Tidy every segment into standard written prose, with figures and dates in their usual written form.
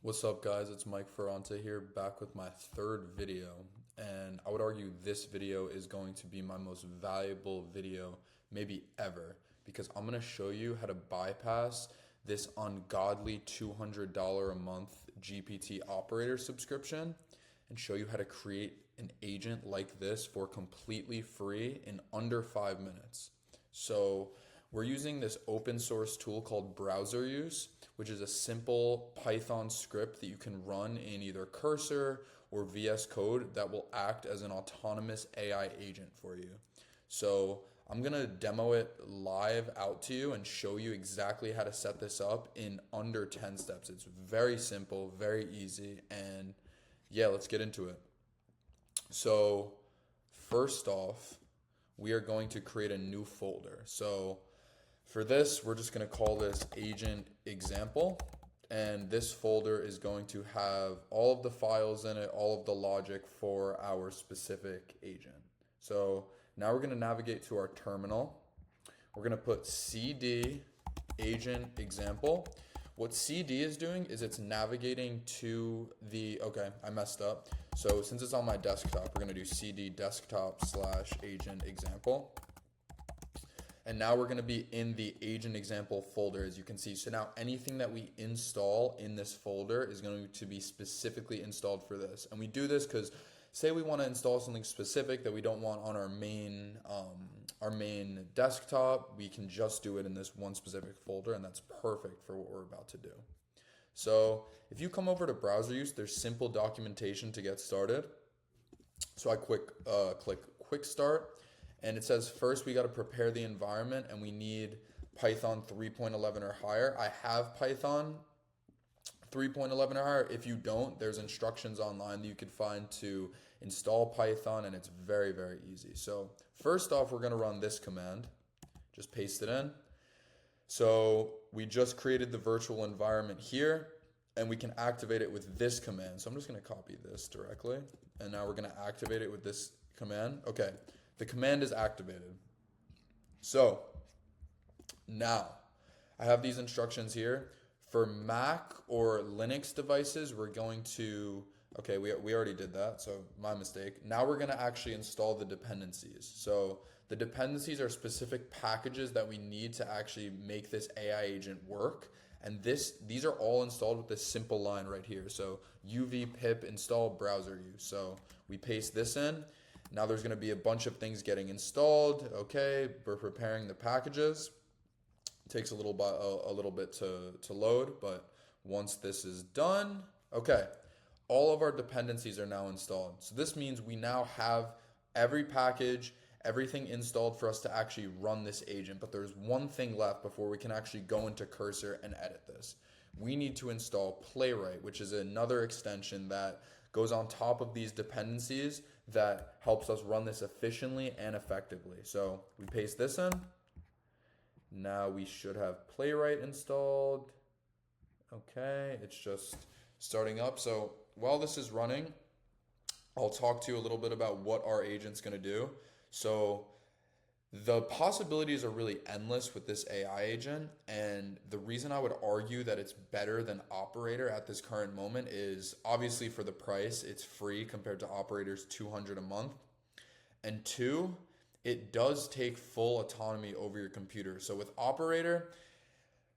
What's up, guys? It's Mike Ferrante here, back with my third video. And I would argue this video is going to be my most valuable video, maybe ever, because I'm going to show you how to bypass this ungodly $200 a month GPT operator subscription and show you how to create an agent like this for completely free in under 5 minutes. So, we're using this open source tool called Browseruse, which is a simple Python script that you can run in either Cursor or VS Code that will act as an autonomous AI agent for you. So I'm going to demo it live out to you and show you exactly how to set this up in under 10 steps. It's very simple, very easy, and yeah, let's get into it. So first off, we are going to create a new folder. So for this, we're just going to call this agent example. And this folder is going to have all of the files in it, all of the logic for our specific agent. So now we're going to navigate to our terminal. We're going to put cd agent example. What cd is doing is it's navigating to the, okay, I messed up. So since it's on my desktop, we're going to do cd desktop / agent example. And now we're going to be in the agent example folder, as you can see. So now anything that we install in this folder is going to be specifically installed for this. And we do this because say we want to install something specific that we don't want on our main desktop, we can just do it in this one specific folder, and that's perfect for what we're about to do. So if you come over to Browseruse, there's simple documentation to get started. So I click quick start. And it says first we got to prepare the environment and we need Python 3.11 or higher. I have Python 3.11 or higher. If you don't, there's instructions online that you could find to install Python, and it's very, very easy. So first off, we're going to run this command. Just paste it in. So we just created the virtual environment here, and we can activate it with this command. So I'm just going to copy this directly, and now we're going to activate it with this command. Okay. The command is activated. So now I have these instructions here. For Mac or Linux devices, we're going to, okay, we already did that, so my mistake. Now we're going to actually install the dependencies. So the dependencies are specific packages that we need to actually make this AI agent work. And these are all installed with this simple line right here. So uv pip install Browseruse. So we paste this in. Now there's going to be a bunch of things getting installed. Okay, we're preparing the packages. It takes a little bit to load, but once this is done, okay, all of our dependencies are now installed. So this means we now have every package, everything installed for us to actually run this agent. But there's one thing left before we can actually go into Cursor and edit this. We need to install Playwright, which is another extension that goes on top of these dependencies that helps us run this efficiently and effectively. So we paste this in. Now we should have Playwright installed. Okay, it's just starting up. So while this is running, I'll talk to you a little bit about what our agent's going to do. So the possibilities are really endless with this AI agent, and the reason I would argue that it's better than Operator at this current moment is obviously for the price. It's free compared to Operator's $200 a month. And two, it does take full autonomy over your computer. So with Operator,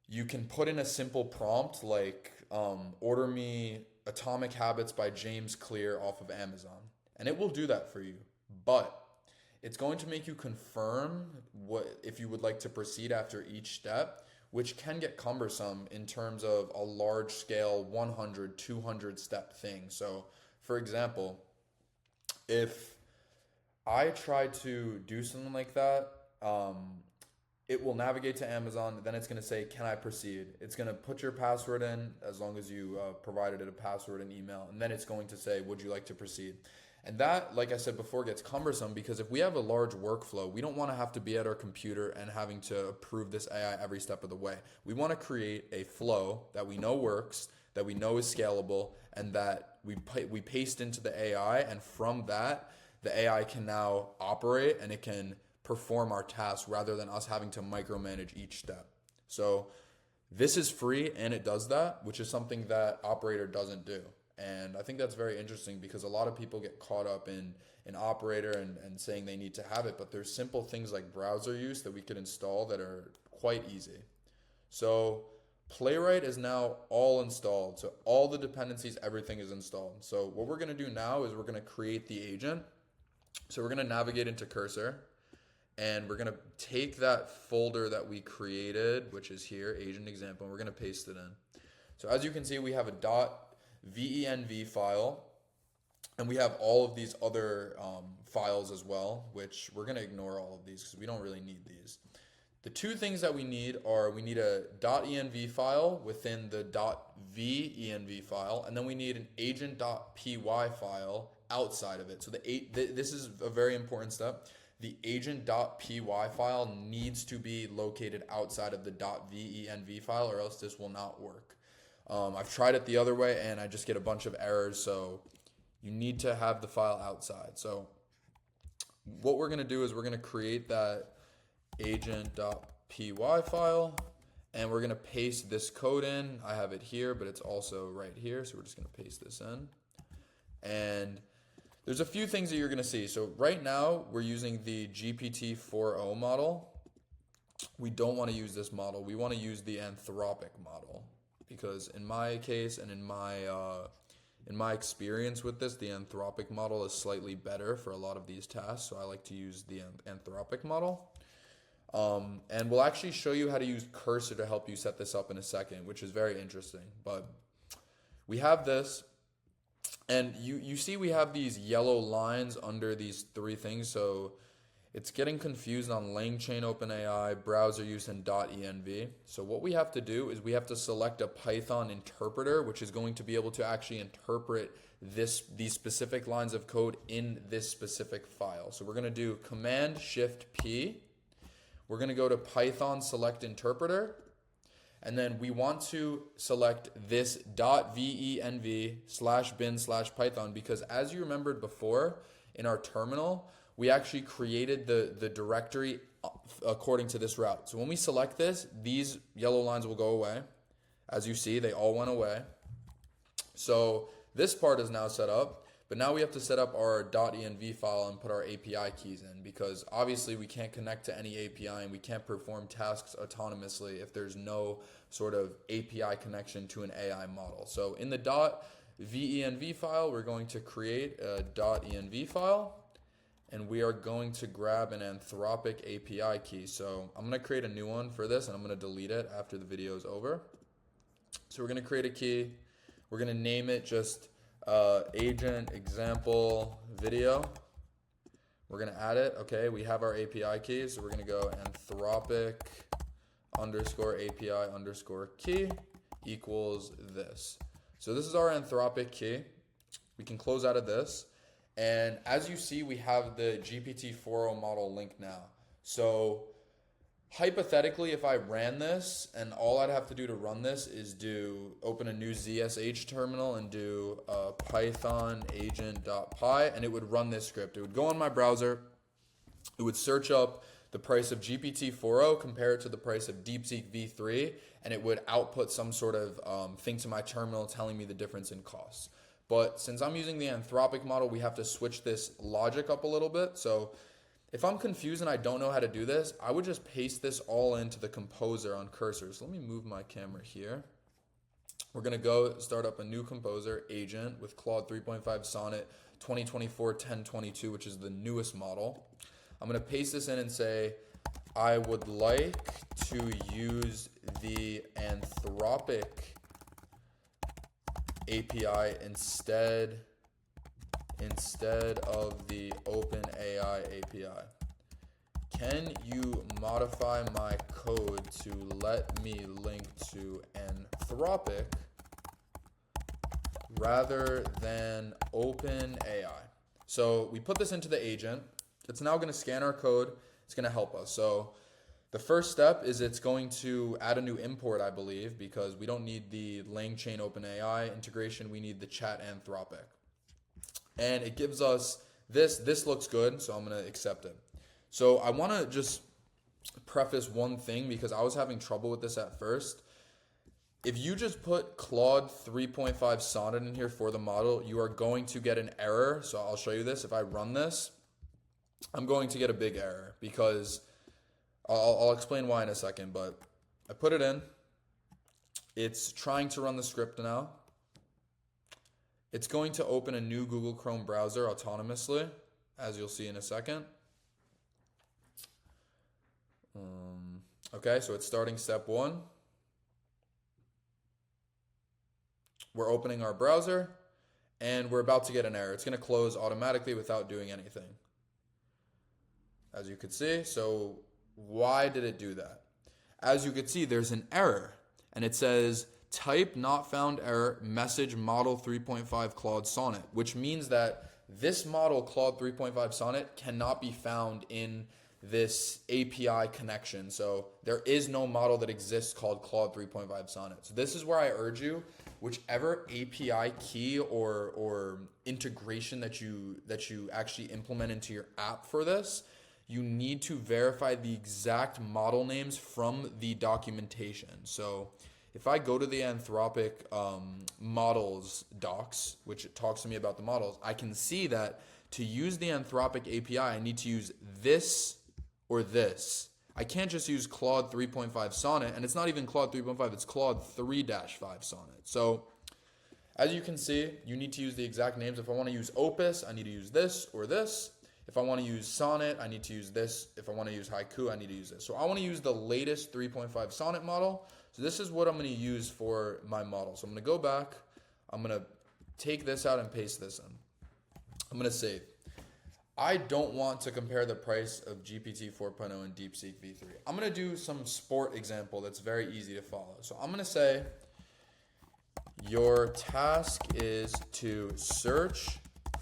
you can put in a simple prompt like order me Atomic Habits by James Clear off of Amazon, and it will do that for you. But it's going to make you confirm what if you would like to proceed after each step, which can get cumbersome in terms of a large scale 100, 200 step thing. So for example, if I try to do something like that, it will navigate to Amazon. Then it's going to say, can I proceed? It's going to put your password in as long as you provided it a password and email. And then it's going to say, would you like to proceed? And that, like I said before, gets cumbersome because if we have a large workflow, we don't want to have to be at our computer and having to approve this AI every step of the way. We want to create a flow that we know works, that we know is scalable, and that we paste into the AI. And from that, the AI can now operate and it can perform our tasks rather than us having to micromanage each step. So This is free and it does that, which is something that Operator doesn't do. And I think that's very interesting because a lot of people get caught up in an Operator and saying they need to have it, but there's simple things like browser use that we could install that are quite easy. So Playwright is now all installed. So all the dependencies, everything is installed. So what we're going to do now is we're going to create the agent. So we're going to navigate into Cursor and we're going to take that folder that we created, which is here, agent example, and we're going to paste it in. So as you can see, we have a .venv file, and we have all of these other files as well, which we're going to ignore all of these because we don't really need these. The two things that we need are we need a .env file within the .venv file, and then we need an agent.py file outside of it. So this is a very important step. The agent.py file needs to be located outside of the .venv file, or else this will not work. I've tried it the other way and I just get a bunch of errors, so you need to have the file outside. So what we're going to do is we're going to create that agent.py file and we're going to paste this code in. I have it here, but it's also right here, so we're just going to paste this in. And there's a few things that you're going to see. So right now we're using the GPT-4o model. We don't want to use this model. We want to use the Anthropic model because in my case and in my experience with this, the Anthropic model is slightly better for a lot of these tasks. So I like to use the Anthropic model. And we'll actually show you how to use Cursor to help you set this up in a second, which is very interesting. But we have this. And you see we have these yellow lines under these three things, so it's getting confused on LangChain, OpenAI, browser use, and .env. So what we have to do is we have to select a Python interpreter, which is going to be able to actually interpret these specific lines of code in this specific file. So we're going to do Command-Shift-P. We're going to go to Python select interpreter. And then we want to select this .venv/bin/python because as you remembered before in our terminal, we actually created the directory according to this route. So when we select this, these yellow lines will go away. As you see, they all went away. So this part is now set up. But now we have to set up our .env file and put our API keys in because obviously we can't connect to any API and we can't perform tasks autonomously if there's no sort of API connection to an AI model. So in the .venv file, we're going to create a .env file and we are going to grab an Anthropic API key. So I'm going to create a new one for this and I'm going to delete it after the video is over. So we're going to create a key. We're going to name it just agent example video. We're going to add it. Okay, we have our API key, so we're going to go Anthropic _API _key equals this. So this is our Anthropic key. We can close out of this. And as you see, we have the GPT-4o model linked now. So hypothetically, if I ran this and all I'd have to do to run this is open a new ZSH terminal and do python agent.py and it would run this script. It would go on my browser. It would search up the price of GPT-4o, compare it to the price of DeepSeek V3, and it would output some sort of thing to my terminal telling me the difference in costs. But since I'm using the Anthropic model, we have to switch this logic up a little bit. So if I'm confused and I don't know how to do this, I would just paste this all into the composer on Cursor. So let me move my camera here. We're going to go start up a new composer agent with Claude 3.5 Sonnet 2024-1022, which is the newest model. I'm going to paste this in and say, I would like to use the Anthropic API instead of the OpenAI API. Can you modify my code to let me link to Anthropic rather than OpenAI? So we put this into the agent. It's now going to scan our code. It's going to help us. So the first step is it's going to add a new import, I believe, because we don't need the LangChain OpenAI integration. We need the chat Anthropic. And it gives us this. This looks good, so I'm going to accept it. So I want to just preface one thing because I was having trouble with this at first. if you just put Claude 3.5 Sonnet in here for the model, you are going to get an error. So I'll show you this. If I run this, I'm going to get a big error because I'll explain why in a second, but I put it in. It's trying to run the script now. It's going to open a new Google Chrome browser autonomously, as you'll see in a second. Okay, so it's starting step 1. We're opening our browser, and we're about to get an error. It's going to close automatically without doing anything, as you could see. So why did it do that? As you could see, there's an error, and it says type not found error message model 3.5 Claude Sonnet, which means that this model Claude 3.5 Sonnet cannot be found in this API connection. So there is no model that exists called Claude 3.5 Sonnet. So this is where I urge you, whichever API key or integration that you actually implement into your app for this, you need to verify the exact model names from the documentation. So if I go to the Anthropic models docs, which it talks to me about the models, I can see that to use the Anthropic API, I need to use this or this. I can't just use Claude 3.5 Sonnet, and it's not even Claude 3.5, it's Claude 3-5 Sonnet. So as you can see, you need to use the exact names. If I want to use Opus, I need to use this or this. If I want to use Sonnet, I need to use this. If I want to use Haiku, I need to use this. So I want to use the latest 3.5 Sonnet model. So this is what I'm going to use for my model. So I'm going to go back. I'm going to take this out and paste this in. I'm going to save. I don't want to compare the price of GPT 4.0 and DeepSeek V3. I'm going to do some sport example that's very easy to follow. So I'm going to say your task is to search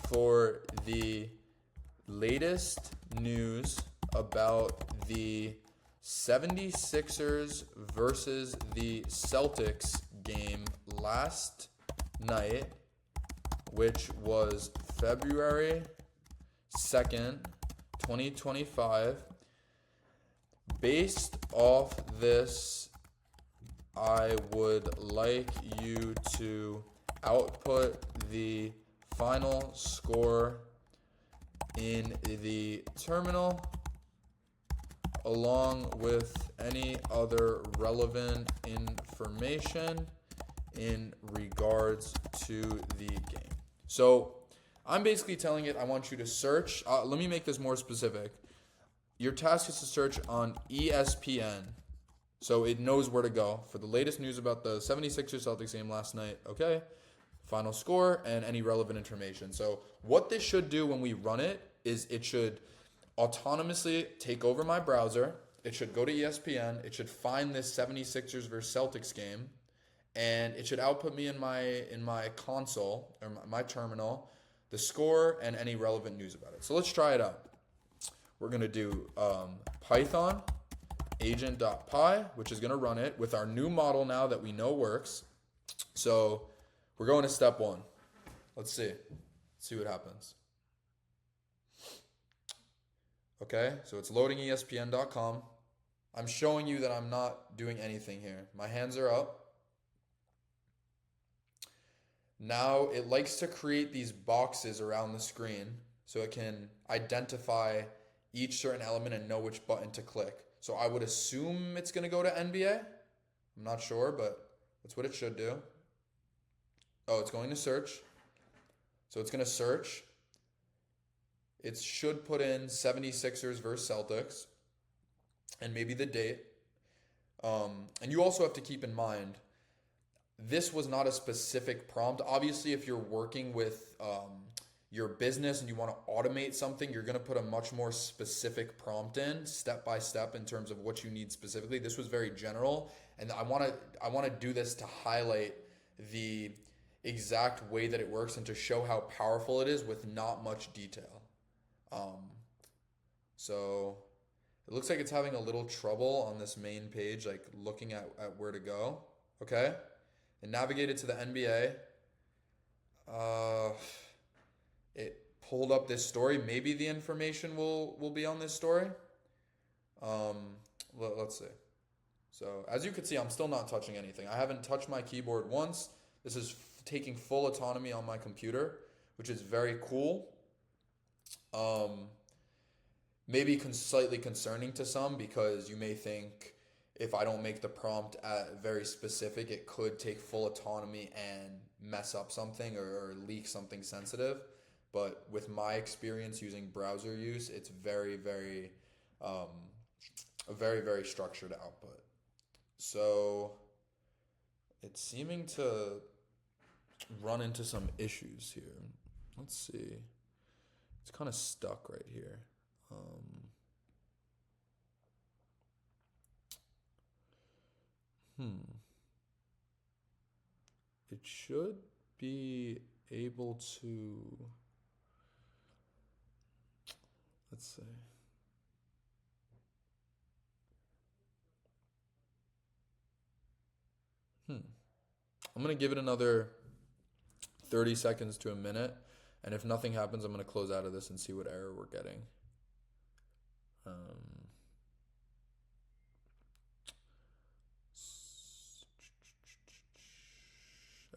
for the latest news about the 76ers versus the Celtics game last night, which was February 2nd, 2025. Based off this, I would like you to output the final score in the terminal along with any other relevant information in regards to the game. So I'm basically telling it I want you to search. Let me make this more specific. Your task is to search on ESPN, so it knows where to go for the latest news about the 76ers Celtics game last night. Okay, final score and any relevant information. So what this should do when we run it is it should autonomously take over my browser. It should go to ESPN. It should find this 76ers versus Celtics game, and it should output me in my console or my terminal the score and any relevant news about it. So let's try it out. We're going to do Python agent.py, which is going to run it with our new model now that we know works. So we're going to step 1. Let's see what happens. Okay, so it's loading ESPN.com. I'm showing you that I'm not doing anything here. My hands are up. Now it likes to create these boxes around the screen so it can identify each certain element and know which button to click. So I would assume it's going to go to NBA. I'm not sure, but that's what it should do. Oh, it's going to search. So it's going to search. It should put in 76ers versus Celtics and maybe the date. And you also have to keep in mind, this was not a specific prompt. Obviously, if you're working with your business and you want to automate something, you're going to put a much more specific prompt in, step by step, in terms of what you need specifically. This was very general, and I want to do this to highlight the exact way that it works and to show how powerful it is with not much detail. So it looks like it's having a little trouble on this main page, like looking at where to go. Okay. And navigated to the NBA. It pulled up this story. Maybe the information will be on this story. Let's see. So as you can see, I'm still not touching anything. I haven't touched my keyboard once. This is taking full autonomy on my computer, which is very cool. Um, Maybe slightly concerning to some because you may think if I don't make the prompt very specific, it could take full autonomy and mess up something or leak something sensitive. But with my experience using browser use, it's um, a very structured output. So it's seeming to run into some issues here. Let's see. It's kind of stuck right here. Um, It should be able to. Let's see. I'm going to give it another 30 seconds to a minute. And if nothing happens, I'm going to close out of this and see what error we're getting.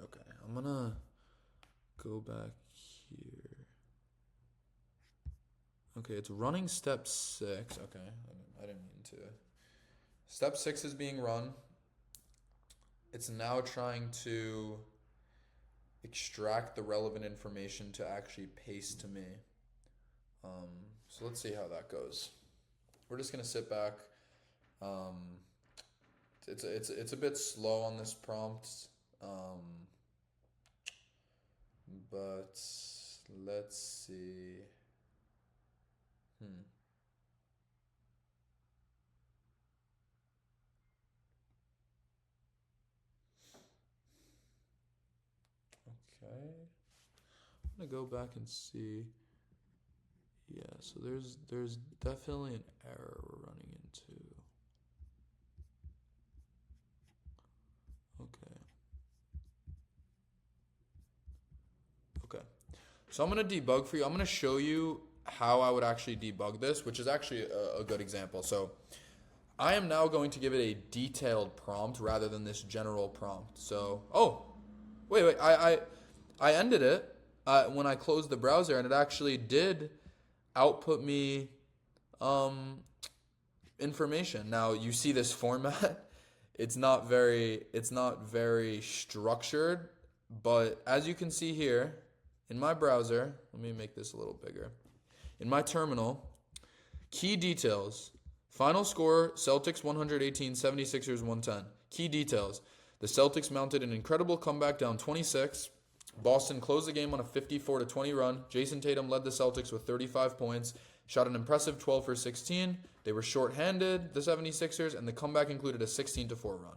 Okay, I'm going to go back here. Okay, it's running step 6. Okay, I didn't mean to. Step 6 is being run. It's now trying to extract the relevant information to actually paste to me. So let's see how that goes. We're just gonna sit back. It's a bit slow on this prompt, but let's see. Okay. I'm gonna go back and see. Yeah, so there's definitely an error we're running into. Okay. So I'm gonna debug for you. I'm gonna show you how I would actually debug this, which is actually a good example. So I am now going to give it a detailed prompt rather than this general prompt. So, wait, I ended it when I closed the browser, and it actually did output me information. Now you see this format. It's not very structured, but as you can see here in my browser, let me make this a little bigger. In my terminal, key details. Final score, Celtics 118, 76ers 110. Key details. The Celtics mounted an incredible comeback down 26. Boston closed the game on a 54-20 run. Jason Tatum led the Celtics with 35 points, shot an impressive 12 for 16. They were shorthanded, the 76ers, and the comeback included a 16-4 run.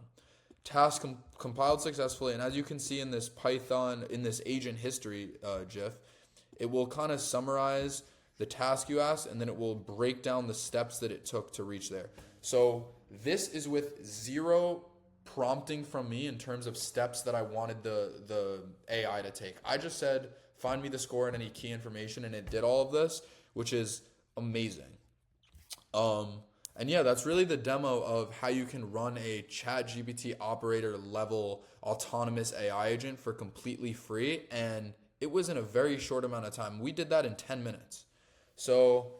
Task compiled successfully, and as you can see in this Python, in this agent history GIF, it will kind of summarize the task you asked, and then it will break down the steps that it took to reach there. So this is with zero prompting from me in terms of steps that I wanted the AI to take. I just said, find me the score and any key information, and it did all of this, which is amazing. And yeah, that's really the demo of how you can run a ChatGPT operator level autonomous AI agent for completely free. And it was in a very short amount of time. We did that in 10 minutes. So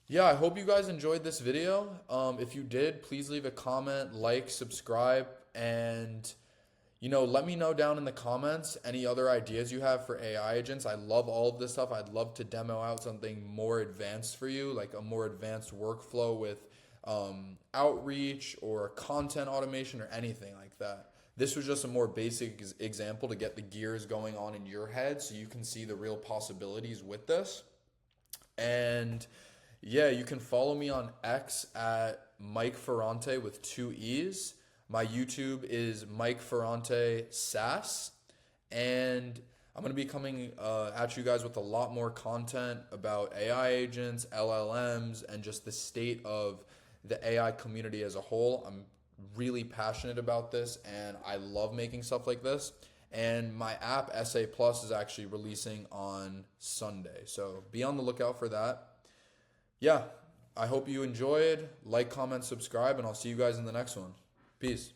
yeah, I hope you guys enjoyed this video. If you did, please leave a comment, like, subscribe, and let me know down in the comments any other ideas you have for AI agents. I love all of this stuff. I'd love to demo out something more advanced for you, like a more advanced workflow with outreach or content automation or anything like that. This was just a more basic example to get the gears going on in your head so you can see the real possibilities with this. And yeah, you can follow me on X at Mike Ferrante with 2 E's. My YouTube is Mike Ferrante SAS. And I'm going to be coming at you guys with a lot more content about AI agents, LLMs, and just the state of the AI community as a whole. I'm really passionate about this, and I love making stuff like this. And my app, SA Plus, is actually releasing on Sunday. So be on the lookout for that. Yeah, I hope you enjoyed. Like, comment, subscribe, and I'll see you guys in the next one. Peace.